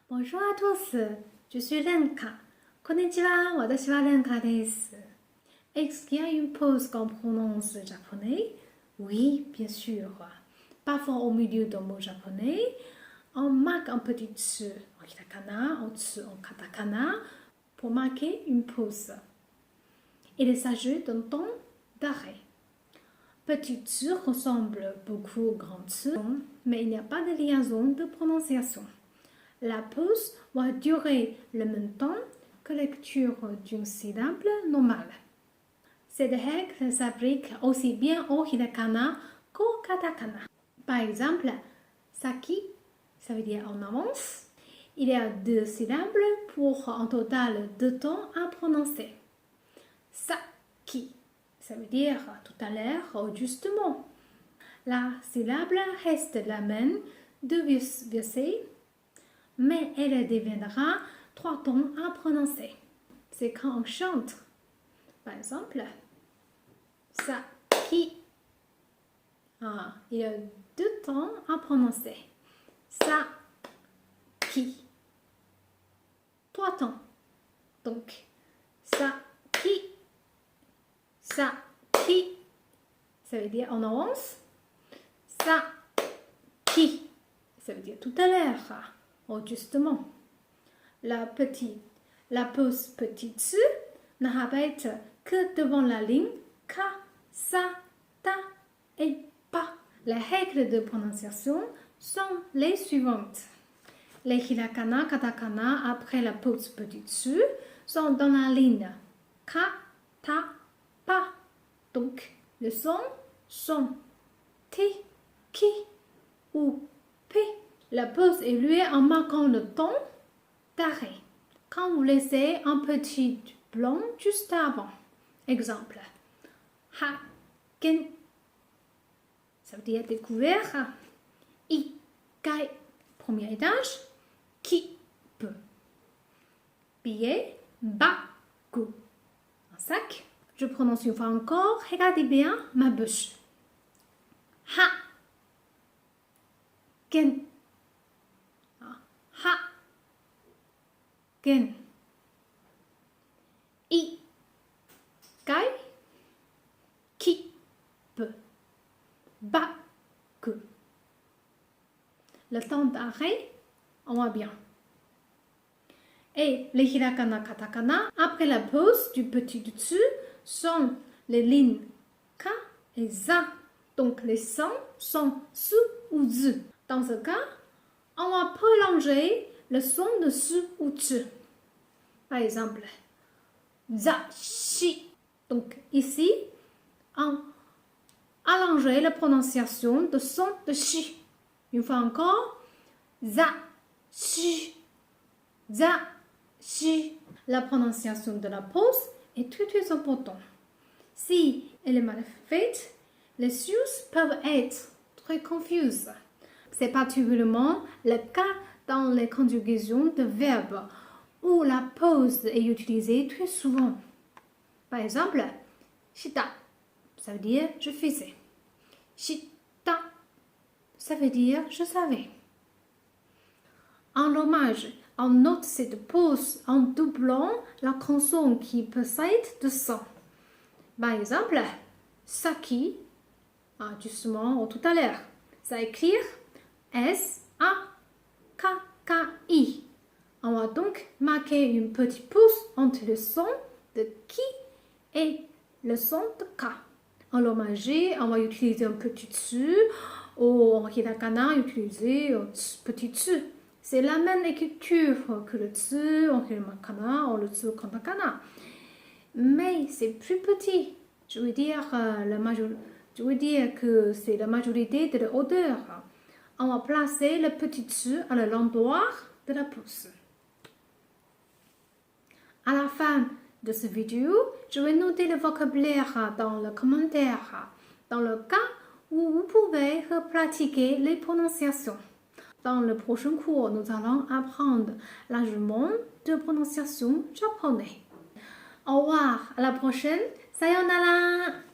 Bonjour à tous, je suis Lenka. Konnichiwa, watashi wa Lenka desu. Est-ce qu'il y a une pause qu'on prononce japonais? Oui, bien sûr. Parfois au milieu d'un mot japonais, on marque un petit tsu en hirakana, un tsu en katakana pour marquer une pause. Il s'agit d'un temps d'arrêt. Petit tsu ressemble beaucoup au grand tsu, mais il n'y a pas de liaison de prononciation. La pause va durer le même temps que la lecture d'une syllabe normale. Cette règle s'applique aussi bien au hiragana qu'au katakana. Par exemple, saki, ça veut dire en avance. Il y a 2 syllabes pour un total de temps à prononcer. Saki, ça veut dire tout à l'heure, justement. La syllabe reste la même de verser, mais elle deviendra 3 tons à prononcer. C'est quand on chante. Par exemple, saki. Il y a 2 tons à prononcer. Saki. 3 tons. Donc, saki. Saki. Ça veut dire en avance. Saki. Ça veut dire tout à l'heure. Oh, justement. La pause petite su n'arrête que devant la ligne ka, sa, ta et pa. Les règles de prononciation sont les suivantes. Les hiragana, katakana après la pause petite su sont dans la ligne ka, ta, pa. Donc, les sons sont t, ki ou p. La pause est louée en marquant le temps d'arrêt. Quand vous laissez un petit blanc juste avant. Exemple. Ha, ken. Ça veut dire découvert. Ikai, premier étage. Ki peut. Billet, baku. Un sac. Je prononce une fois encore. Regardez bien ma bouche. Ha, ken. Ha, ken. I, kai, ki, peut. Ba, que. Le temps d'arrêt, on voit bien. Et les hiragana katakana, après la pause du petit dessus, sont les lignes ka et za. Donc les sons sont su ou zu. Dans ce cas, on va prolonger le son de su ou tsu. Par exemple, za, shi. Donc ici, on allonge la prononciation de son de shi. Une fois encore, za, shi, za, shi. La prononciation de la pause est très importante. Si elle est mal faite, les choses peuvent être très confuses. C'est particulièrement le cas dans les conjugaisons de verbes où la pause est utilisée très souvent. Par exemple, shita, ça veut dire je faisais. Shita, ça veut dire je savais. En hommage, on note cette pause en doublant la consonne qui possède de son. Par exemple, saki, justement tout à l'heure, ça écrit S-A-K-K-I. On va donc marquer une petite pause entre le son de ki et le son de ka. En l'hommage, on va utiliser un petit tsu ou en hiragana, utiliser un petit tsu. C'est la même écriture que le tsu en hiragana ou le tsu en katakana. Mais c'est plus petit. Je veux dire que c'est la majorité de l'odeur. On va placer le petit tsu à l'endroit de la pause. À la fin de cette vidéo, je vais noter le vocabulaire dans le commentaire, dans le cas où vous pouvez pratiquer les prononciations. Dans le prochain cours, nous allons apprendre l'argument de prononciation japonais. Au revoir, à la prochaine. Sayonara.